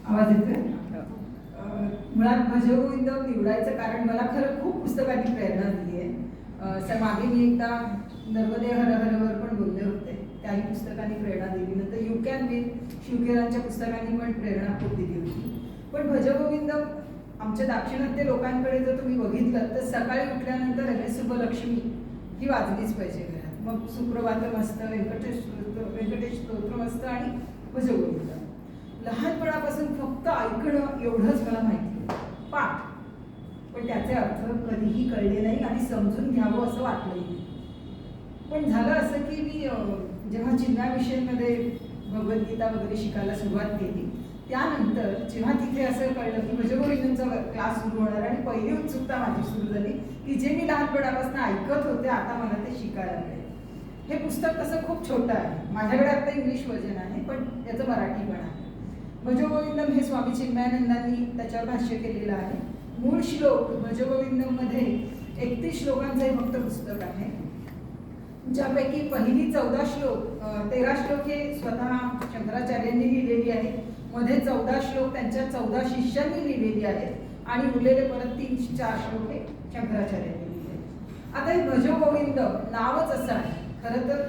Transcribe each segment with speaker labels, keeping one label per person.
Speaker 1: आवाज येतोय? मुळात भजगोविंदम निवडायचं कारण मला खरं खूप पुस्तकांनी प्रेरणा दिली आहे. मागे मी एकदा नर्मदे हर हरवर पण बोलले होते, त्याही पुस्तकांनी प्रेरणा दिली. नंतर यू कॅन विन शिवकेरांच्या पुस्तकांनी पण प्रेरणा खूप दिली होती. पण भजगोविंदम आमच्या दाक्षिणात्य लोकांकडे जर तुम्ही बघितलं तर सकाळी उठल्यानंतर हरे शुभलक्ष्मी ही वाजलीच पाहिजे घरात. मग सुप्रभातम असतं, व्यंकटेश स्तोत्रम असतं आणि भजगोविंदम. लहानपणापासून फक्त ऐकणं एवढंच मला माहिती होतं, पाठ, पण त्याचे अर्थ कधीही कळले नाही आणि समजून घ्यावं असं वाटलंही नाही. पण झालं असं की मी जेव्हा चिन्मयाविषयीमध्ये भगवद्गीता वगैरे शिकायला सुरुवात केली, त्यानंतर जेव्हा तिथे असं कळलं की भजगोविंदमचा क्लास सुरू होणार आणि पहिली उत्सुकता माझी सुरू झाली की जे मी लहानपणापासून ऐकत होते आता मला ते शिकायला मिळेल. हे पुस्तक तसं खूप छोटं आहे, माझ्याकडे आता इंग्लिश व्हर्जन आहे पण त्याचं मराठी पण आहे. भजगोविंदम हे स्वामी चिन्मयानंदांनी त्याच्यावर भाष्य केलेलं आहे. मूळ श्लोक भजगोविंदममध्ये 31 श्लोकांचं हे फक्त पुस्तक आहे, ज्यापैकी पहिली 14 श्लोक 13 श्लोक हे स्वतः शंकराचार्यांनी लिहिलेली आहे, मध्ये 14 श्लोक त्यांच्या 14 शिष्यांनी लिहिलेली आहेत आणि उरलेले परत 3-4 श्लोक हे शंकराचार्यांनी लिहिले. आता हे भजगोविंदम नावच असं आहे. खरं तर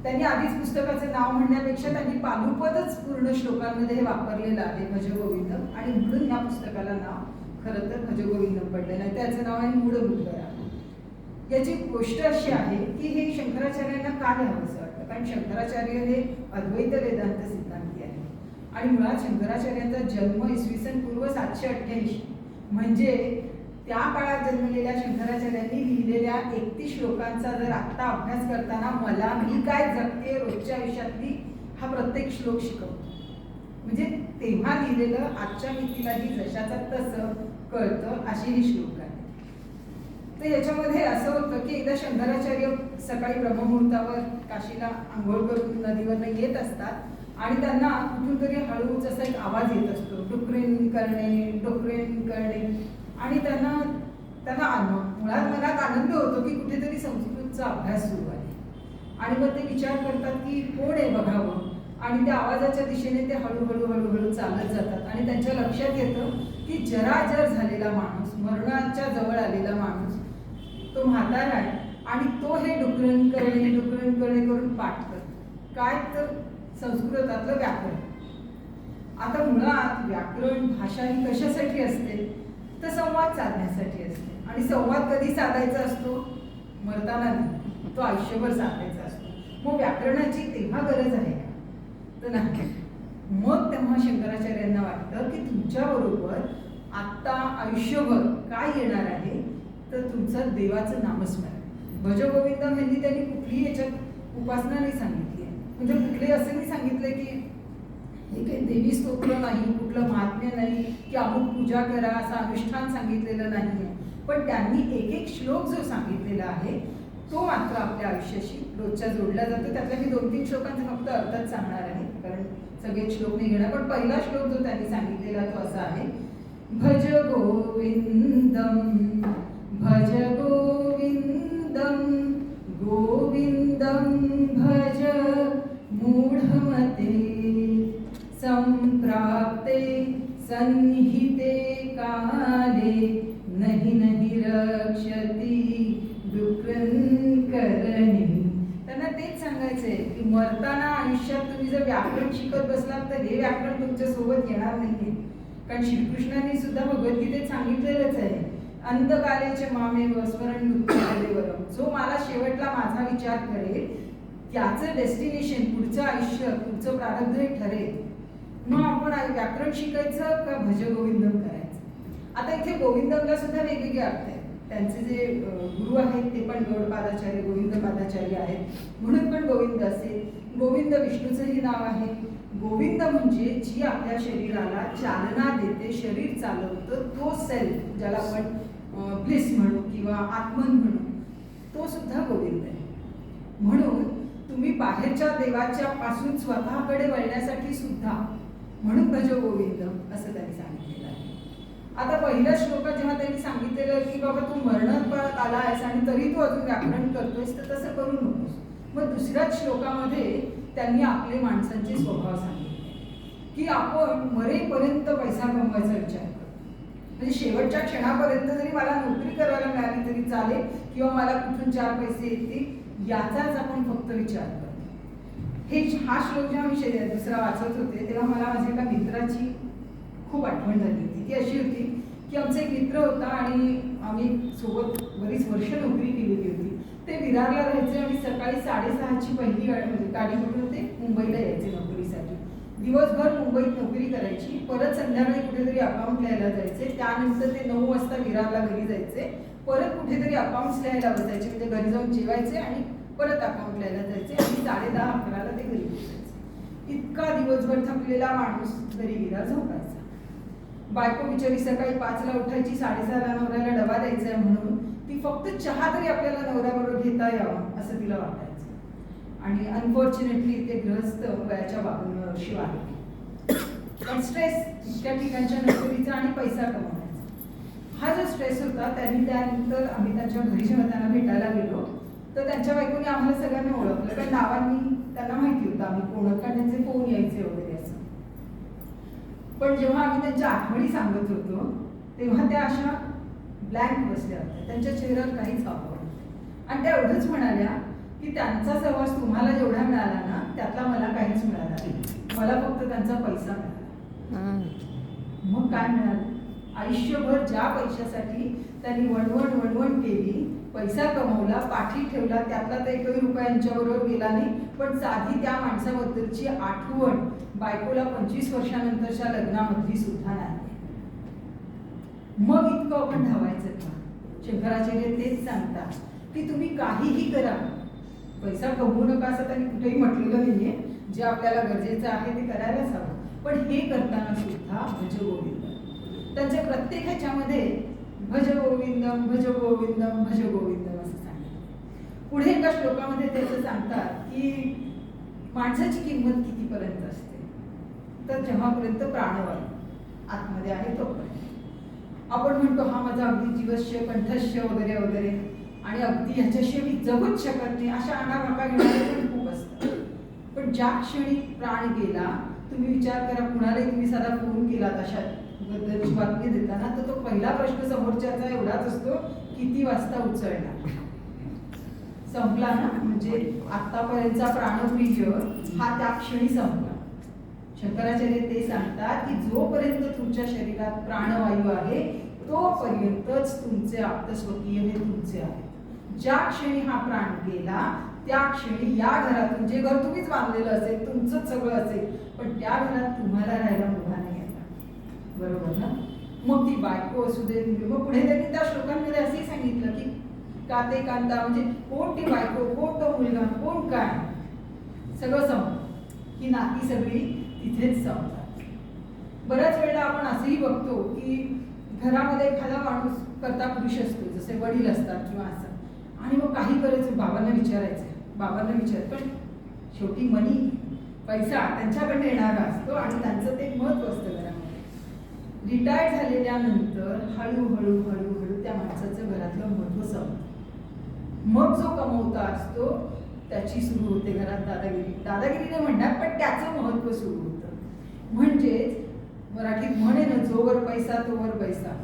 Speaker 1: त्यांनी आधीच पुस्तकाचे नाव म्हणण्यापेक्षा त्यांनी पालुपदच पूर्ण श्लोकांमध्ये हे वापरलेलं आहे भजगोविंदम, आणि म्हणून या पुस्तकाला नाव खरं तर भजगोविंदम पडलेलं आहे. त्याचं नाव आहे मूढमुद्गरा. याची गोष्ट अशी आहे की हे शंकराचार्यांना का लिहावं असं वाटतं, कारण शंकराचार्य हे अद्वैत वेदांत सिद्धांती आहे आणि मुळात शंकराचार्यांचा जन्म पूर्व 788 म्हणजे त्या काळात जन्मलेल्या शंकराचार्यांनी लिहिलेल्या 31 श्लोकांचा जर आत्ता अभ्यास करताना मला मी काय जगते रोजच्या आयुष्यातली हा प्रत्येक श्लोक शिकवतो. म्हणजे तेव्हा लिहिलेलं आजच्या मितीलाही जशाचा तसं कळतं अशी ही श्लोक आहे. तर याच्यामध्ये असं होतं की एकदा शंकराचार्य सकाळी ब्रह्ममुहूर्तावर काशीला आंघोळ करून नदीवरनं येत असतात आणि त्यांना कुठून तरी हळूच असा एक आवाज येत असतो, डुकरेन करणे, आणि त्यांना मुळात मनात आनंद होतो की कुठेतरी संस्कृतचा अभ्यास सुरू आहे आणि मग ते विचार करतात की कोण आहे बघावं, आणि त्या आवाजाच्या दिशेने ते हळूहळू चालत जातात आणि त्यांच्या लक्षात येतं की जराजर झालेला माणूस, मरणाच्या जवळ आलेला माणूस, तो म्हातारा आहे आणि तो हे डुकरण करणे करून पाठ करतो. काय तर संस्कृतातलं व्याकरण. आता मुळात व्याकरण भाषा ही कशासाठी असते तर संवाद साधण्यासाठी असते, आणि संवाद कधी साधायचा असतो? मरताना नाही, तो आयुष्यभर साधायचा असतो. मग व्याकरणाची तेव्हा गरज आहे का? तर नाही. मग तेव्हा शंकराचार्यांना वाटतं की तुमच्याबरोबर आत्ता आयुष्यभर काय येणार आहे तर तुमचं देवाचं नामस्मरण. भजगोविंदम यांनी त्यांनी कुठलीही याच्यात उपासना नाही सांगितली आहे, म्हणजे कुठले असं नाही सांगितलं की हे काही देवी स्तोत्र नाही, कुठलं महात्म्य नाही की अमुक पूजा करा असं अनुष्ठान सांगितलेलं नाही आहे. पण त्यांनी एक श्लोक जो सांगितलेला आहे तो मात्र आपल्या आयुष्याशी रोजच्या जोडला जातो. त्यातल्या मी 2-3 श्लोकांचा फक्त अर्थच सांगणार आहे, कारण सगळे श्लोक नाही घेणार. पण पहिला श्लोक जो त्यांनी सांगितलेला तो असा आहे, भज गोविंदम गोविंदम भज मूढमते संप्राप्ते सन्निहिते काले नहि रक्षति डुकरन करणे. त्यांना तेच सांगायचंय की मरताना आयुष्यात तुम्ही जर व्याकरण शिकत बसलात तर हे व्याकरण तुमच्या सोबत येणार नाहीये, कारण श्रीकृष्णांनी सुद्धा भगवद्गीतेत सांगितलेलंच आहे, अंतकालेचे मामेव स्मरण मृत्यूवरम. जो मला शेवटला माझा विचार करेल त्याचं डेस्टिनेशन, पुढचं आयुष्य, पुढचं प्रारब्ध हे ठरेल. मग आपण व्याकरण शिकायचं का भजगोविंदम करायचं? आता इथे गोविंदमला सुद्धा वेगवेगळे अर्थ आहेत. त्यांचे जे गुरु आहेत ते पण गौडपादाचार्य गोविंदपादाचार्य आहेत, म्हणून पण गोविंद असेल. गोविंद विष्णूचंही नाव आहे. गोविंद म्हणजे जी आपल्या शरीराला चालना देते, शरीर चालवतं, तो सेल्फ, ज्याला आपण ब्लिस म्हणू किंवा आत्मन म्हणू, तो सुद्धा गोविंद आहे. म्हणून तुम्ही बाहेरच्या देवाच्या पासून स्वतःकडे वळण्यासाठी सुद्धा, म्हणून भजगोविंदम असं त्यांनी सांगितलेलं आहे. आता पहिल्या श्लोकात जेव्हा त्यांनी सांगितलेलं की बाबा तू मरणात आला आहेस आणि तरी तू अजून व्याकरण करतोयस तर तसं करू नकोस, मग दुसऱ्याच श्लोकामध्ये त्यांनी आपले माणसांचे स्वभाव सांगितले. की आपण मरेपर्यंत पैसा कमवायचा विचार करतो. म्हणजे शेवटच्या क्षणापर्यंत जरी मला नोकरी करायला मिळाली तरी चालेल किंवा मला कुठून 4 पैसे येतील याचाच आपण फक्त विचार करतो. हा श्लोक जेव्हा मी दुसरा वाचत होते तेव्हा मला माझ्या एका मित्राची खूप आठवण झाली होती. ती अशी होती की आमचा एक मित्र होता आणि आम्ही सोबत बरीच वर्ष नोकरी केलेली होती. ते विरारला राहायचे आणि सकाळी 6:30ची पहिली गाडी पकडून ते मुंबईला यायचे नोकरीसाठी. दिवसभर मुंबईत नोकरी करायची, परत संध्याकाळी कुठेतरी अकाउंट लिहायला जायचे, त्यानंतर ते 9 वाजता विरारला घरी जायचे, परत कुठेतरी अकाउंट्स लिहायला बसायचे, म्हणजे घरी जाऊन जेवायचे आणि परत अकाउंट लिहायला जायचे आणि 10:30-11ला ते घरी पोचायचे. इतका दिवसभर थकलेला माणूस घरी गेला झोपायचा. बायको बिचारी सकाळी 5ला उठायची, 6:30ला नवऱ्याला डबा द्यायचा आहे म्हणून ती फक्त चहा तरी आपल्याला नवऱ्याबरोबर घेता यावं असं तिला वाटायचं. आणि अनफॉर्च्युनेटली ते गृहस्थ वयाच्या 52 वर्षी वाढले. पण स्ट्रेस इतक्या ठिकाणच्या नोकरीचा आणि पैसा कमवण्याचा हा जो स्ट्रेस होता त्यांनी त्यानंतर आम्ही त्यांच्या घरी जेव्हा त्यांना भेटायला गेलो तर त्यांच्या बायकोने आम्हाला सगळ्यांना ओळखलं, कारण नावांनी त्यांना माहिती होतं आम्ही कोण, कारण त्यांचे फोन यायचे वगैरे असं. पण जेव्हा आम्ही त्यांच्या आठवणी सांगत होतो तेव्हा त्या अशा ब्लँक बसल्या होत्या, त्यांच्या चेहऱ्यावर काहीच हावभाव नव्हते. आणि त्या एवढंच म्हणाल्या की त्यांचा सहवास तुम्हाला जेवढा मिळाला ना त्यातला मला काहीच मिळाला नाही, मला फक्त त्यांचा पैसा मिळाला. मग काय मिळालं? आयुष्यभर ज्या पैशासाठी त्यांनी वणवण केली, पैसा कमवला, पाठी ठेवला, त्यातला तर एकही रुपया यांच्याबरोबर गेला नाही, पण साधी त्या माणसाबद्दलची आठवण बायकोला 25 वर्षानंतरच्या लग्नामधली सुद्धा नाही. मग इतकं आपण धावायचं का? शंकराचार्य तेच सांगतात की तुम्ही काहीही करा, पैसा कमवू नका असं त्यांनी कुठेही म्हटलेलं नाहीये. जे आपल्याला गरजेचं आहे ते करायलाच हवं, पण हे करताना सुद्धा भज गोविंद. त्यांच्या प्रत्येक ह्याच्यामध्ये भज गोविंदम भज गोविंदम भज गोविंदम असं सांगतात. पुढे एका श्लोकामध्ये ते असं सांगतात की माणसाची किंमत कितीपर्यंत असते, तर जेव्हापर्यंत प्राणवायू आतमध्ये आहे तोपर्यंत. आपण म्हणतो हा माझा अगदी जीवस्य कंठस्य वगैरे वगैरे आणि अगदी ह्याच्याशिवाय मी जगूच शकत नाही अशा आणावाका घेणारे पण खूप असतात. पण ज्या क्षणी प्राण गेला, तुम्ही विचार करा, कुणालाही तुम्ही साधा फोन केला अशा बद्दलची बातमी देताना तर तो पहिला प्रश्न समोरच्याचा एवढाच असतो, किती वाजता उचलणार? संपला ना, म्हणजे आतापर्यंतचा प्राणप्रिय हा त्या क्षणी संपला. शंकराचार्य ते सांगतात की जोपर्यंत तुमच्या शरीरात प्राणवायू आहे तोपर्यंतच तुमचे आप्तस्वकीय हे तुमचे आहे. ज्या क्षणी हा प्राण गेला त्या क्षणी या घरातून, जे घर तुम्हीच बांधलेलं असेल, तुमचंच सगळं असेल, पण त्या घरात तुम्हाला राहायला मुभा नाही येणार. बरोबर ना? मग ती बायको असू दे, मग पुढे त्यांनी त्या श्लोकांमध्ये असंही सांगितलं की काते कांता, म्हणजे कोण ती बायको, कोण तो मुलगा, कोण काय, सगळं संपतं. ही नाती सगळी तिथेच संपतात. बऱ्याच वेळेला आपण असंही बघतो की घरामध्ये एखादा माणूस करता पुरुष असतो, जसे वडील असतात किंवा असं, आणि मग काही करायचं बाबांना विचारायचं, पण शेवटी मनी, पैसा त्यांच्याकडे येणारा असतो आणि त्यांचं ते महत्व असतं घरामध्ये. रिटायर्ड झालेल्यानंतर हळूहळू त्या माणसाचं घरातलं महत्व संपतं. मग जो कमवता असतो त्याची सुरू होते घरात दादागिरी नाही म्हणणार, पण त्याचं महत्व सुरू होतं. म्हणजेच मराठीत म्हणे ना, जोवर पैसा तोवर पैसा.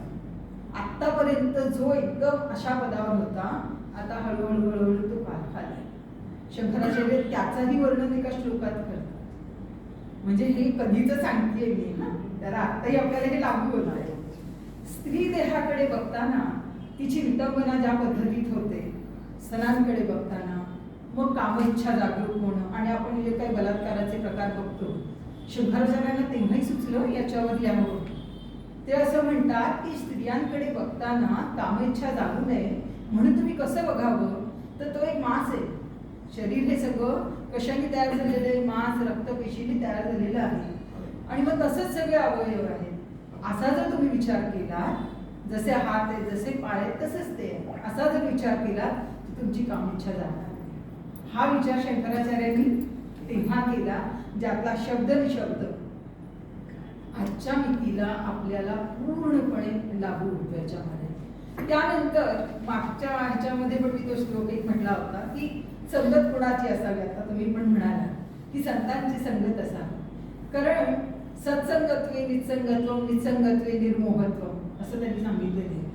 Speaker 1: आतापर्यंत जो एकदम अशा पदावर होता, आता हळूहळू तो खाली. शंकराचार्य त्याचाही वर्णन एका श्लोकात करतात. म्हणजे हे कधीच सांगतेय मी ना, तर आताही आपल्याला हे लागू होत आहे. स्त्री देहाकडे बघताना तिची विटंबना ज्या पद्धतीत होते, सणांकडे बघताना मग कामइच्छा जागरूक होणं, आणि आपण जे काही बलात्काराचे प्रकार बघतो, शंकराचार्यांना तेव्हाही सुचलं याच्यावर लिहावं. ते असं म्हणतात की स्त्रियांकडे बघताना कामइच्छा जागू नये म्हणून तुम्ही कसं बघावं, तर तो एक मांस आहे. शरीर हे सगळं कशाने तयार झालेलं आहे? मांस, रक्तपेशीने तयार झालेलं आहे. आणि मग तसंच सगळे अवयव आहेत. असा जर तुम्ही विचार केला, जसे हात आहेत, जसे पाय आहेत, तसंच ते आहे, असा जर विचार केला तर तुमची कामइच्छा जाणार. हा विचार शंकराचार्यांनी तेव्हा केला, ज्यातला शब्द निशब्द आजच्या मितीला आपल्याला पूर्णपणे लागू होतो याच्यामध्ये. त्यानंतर मागच्या ह्याच्यामध्ये पण मी तो श्लोक एक म्हटला होता की संगत कोणाची असावी. आता तुम्ही पण म्हणाला की संतांची संगत असावी, कारण सत्संगत्वे निसंगत्व निसंगत्वे निर्मोहत्व असं त्यांनी सांगितलेलं आहे.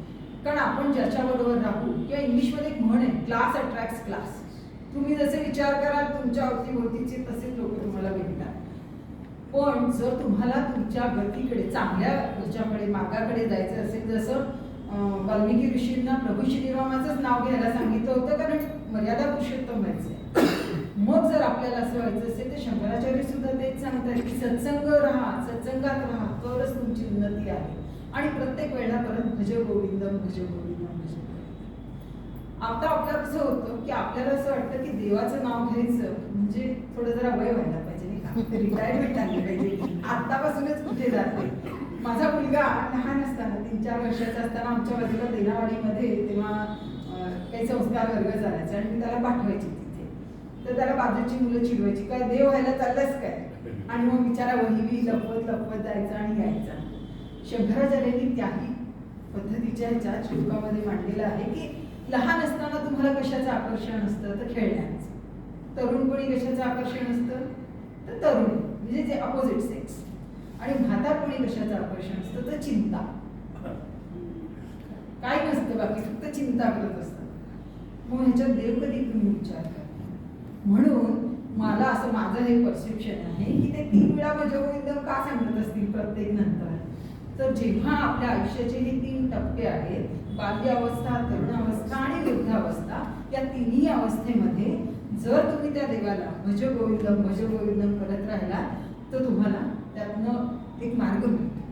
Speaker 1: कारण आपण ज्याच्याबरोबर राहू, किंवा इंग्लिशमध्ये एक म्हण आहे, क्लास अट्रॅक्ट्स क्लास. तुम्ही जसे विचार कराल तुमच्या अवतीभोवतीचे तसेच लोक तुम्हाला भेटतात. पण जर तुम्हाला तुमच्या गतीकडे, चांगल्या ह्याच्याकडे, मार्गाकडे जायचं असेल, जसं वाल्मिकी ऋषींना प्रभू श्रीरामाचंच नाव घ्यायला सांगितलं होतं, कारण मर्यादा पुरुषोत्तम व्हायचंय. मग जर आपल्याला असं व्हायचं असेल तर शंकराचार्य सुद्धा तेच सांगतात की सत्संग राहा, सत्संगात राहा, तरच तुमची उन्नती आहे. आणि प्रत्येक वेळेला परत भज गोविंदम भज गोविंदम भज. आता आपल्याला कसं होतं की आपल्याला असं वाटतं की देवाचं नाव घ्यायचं म्हणजे थोडं जरा वय व्हायला पाहिजे, नाही का, रिटायरमेंट आली पाहिजे, आत्तापासूनच कुठे जाते. माझा मुलगा लहान असताना 3-4 वर्षाचा असताना आमच्या बाजूला देनावाडीमध्ये तेव्हा काही संस्कार वर्ग चालायचा आणि मी त्याला पाठवायची तिथे. तर त्याला बाजूची मुलं चिडवायची, काय देव व्हायला चाललंच काय, आणि मग बिचारा वही लपवत लपवत जायचा आणि यायचा. शंकराचार्यांनी त्याही पद्धतीच्या ह्याच्या श्लोकामध्ये मांडलेलं आहे की लहान असताना तुम्हाला कशाचं आकर्षण असतं तर खेळण्याचं, तरुणपणी कशाचं आकर्षण असतं तर तरुणी म्हणजे जे अपोजिट सेक्स, आणि म्हातारपणी कशाचं आकर्षण असतं तर चिंता. काय नसतं बाकी, फक्त चिंता करत असतात. मग ह्याच्यात देव कधी तुम्ही विचार करा. म्हणून मला असं माझं हे परसेप्शन आहे की ते 3 वेळा भजगोविंदम का सांगत असतील प्रत्येक नंतर, तर जेव्हा आपल्या आयुष्याचे हे 3 टप्पे आहेत, बाल्यावस्था, तरुणावस्था आणि वृद्धावस्था, या तिन्ही अवस्थेमध्ये जर तुम्ही त्या देवाला भज गोविंदम करत राहिला तर तुम्हाला त्यातनं एक मार्ग मिळतो.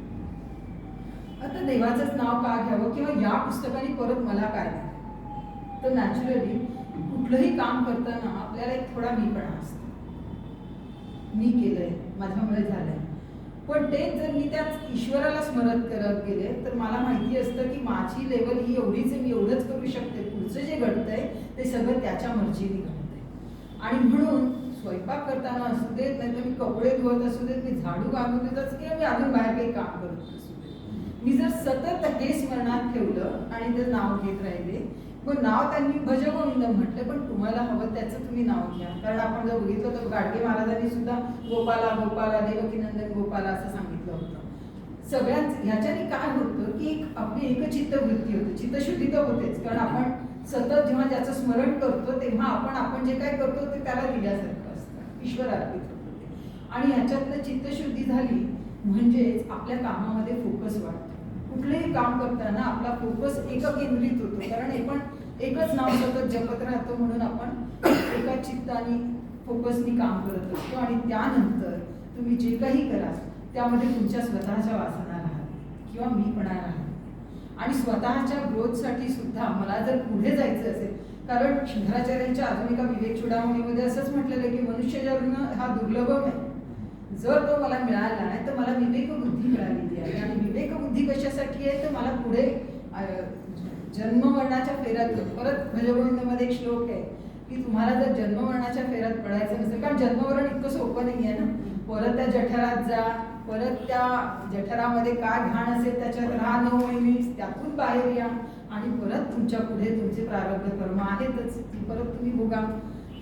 Speaker 1: आता देवाचंच नाव का घ्यावं किंवा या पुस्तकाने परत मला काय द्यावं, तर नॅचरली कुठलंही काम करताना आपल्याला एक थोडा मीपणा असतो. मी केलंय, माझ्यामुळे झालंय. पण तेच जर मी त्याच ईश्वराला स्मरत करत गेले तर मला माहिती असतं की माझी लेवल ही एवढीच आहे, मी एवढंच करू शकते. पुढचं जे घडतंय ते सगळं त्याच्या मर्जीने घडतंय. आणि म्हणून स्वयंपाक करताना असू देत, नाही तर मी कपडे धुवत असू देत, मी झाडू घालून देतच, किंवा मी अजून बाहेर काही काम करत असू देत, मी जर सतत हे स्मरणात ठेवलं आणि ते नाव घेत राहिले, मग नाव त्यांनी भज गोविंदम म्हटलं, पण तुम्हाला हवं त्याचं तुम्ही नाव घ्या. कारण आपण जर बघितलं तर गाडगे महाराजांनी सुद्धा गोपाला गोपाला देवकीनंदन गोपाला असं सांगितलं होतं. सगळ्याच ह्याच्याने काय होतं की एक आपली एकचित्त वृत्ती होते, चित्तशुद्धी तर होतेच, कारण आपण सतत जेव्हा ज्याचं स्मरण करतो तेव्हा आपण जे काय करतो ते त्याला दिल्यासारखं असतं, ईश्वरार्पित होतं ते. आणि ह्याच्यातनं चित्तशुद्धी झाली म्हणजेच आपल्या कामामध्ये फोकस वाढतो. कुठलंही काम करताना आपला फोकस एककेंद्रित होतो, कारण आपण एकच नाव सतत जपत राहतो, म्हणून आपण एका चित्ताने फोकसनी काम करत असतो. आणि त्यानंतर तुम्ही जे काही कराल त्यामध्ये तुमच्या स्वतःच्या वासना राहतील किंवा मीपणा राहतील. आणि स्वतःच्या ग्रोथसाठी सुद्धा मला जर पुढे जायचं असेल, कारण शंकराचार्यांच्या अजून एका विवेक चूडामणीमध्ये असंच म्हटलेलं आहे की मनुष्य जन्म हा दुर्लभम आहे. जर तो मला मिळाला आहे तर मला विवेकबुद्धी मिळालेली आहे. आणि विवेकबुद्धी कशासाठी आहे तर मला पुढे जन्ममरणाच्या फेऱ्यात, परत भजगोविंदमध्ये एक श्लोक आहे की तुम्हाला जर जन्ममरणाच्या फेऱ्यात पडायचं नसेल, कारण जन्ममरण इतकं सोपं नाही आहे ना, परत त्या जठरात जा, परत त्या जठरामध्ये काय घाण असेल त्याच्यात राहा 9 महिने, त्यातून बाहेर या, आणि परत तुमच्या पुढे तुमचे प्रारब्ध कर्म आहेतच, परत तुम्ही भोगा.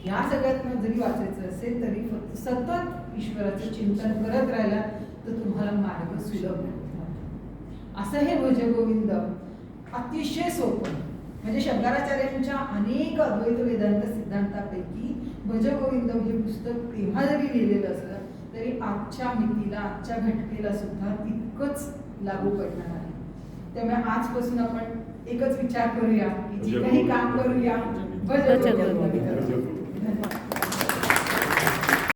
Speaker 1: ह्या सगळ्यातनं जरी वाचायचं असेल तरी फक्त सतत ईश्वराचं चिंतन करत राहिला तर तुम्हाला मार्ग सुलभ होतो. असं हे भजगोविंद अतिशय सोपं, म्हणजे शंकराचार्यांच्या अनेक अद्वैत वेदांत सिद्धांतापैकी भजगोविंदम हे पुस्तक तेव्हा जरी लिहिलेलं असलं तरी आजच्या मितीला, आजच्या घटनेला सुद्धा तितकंच लागू पडणार आहे. त्यामुळे आजपासून आपण एकच विचार करूया की जे काही काम करूया भजगोविंदम. धन्यवाद.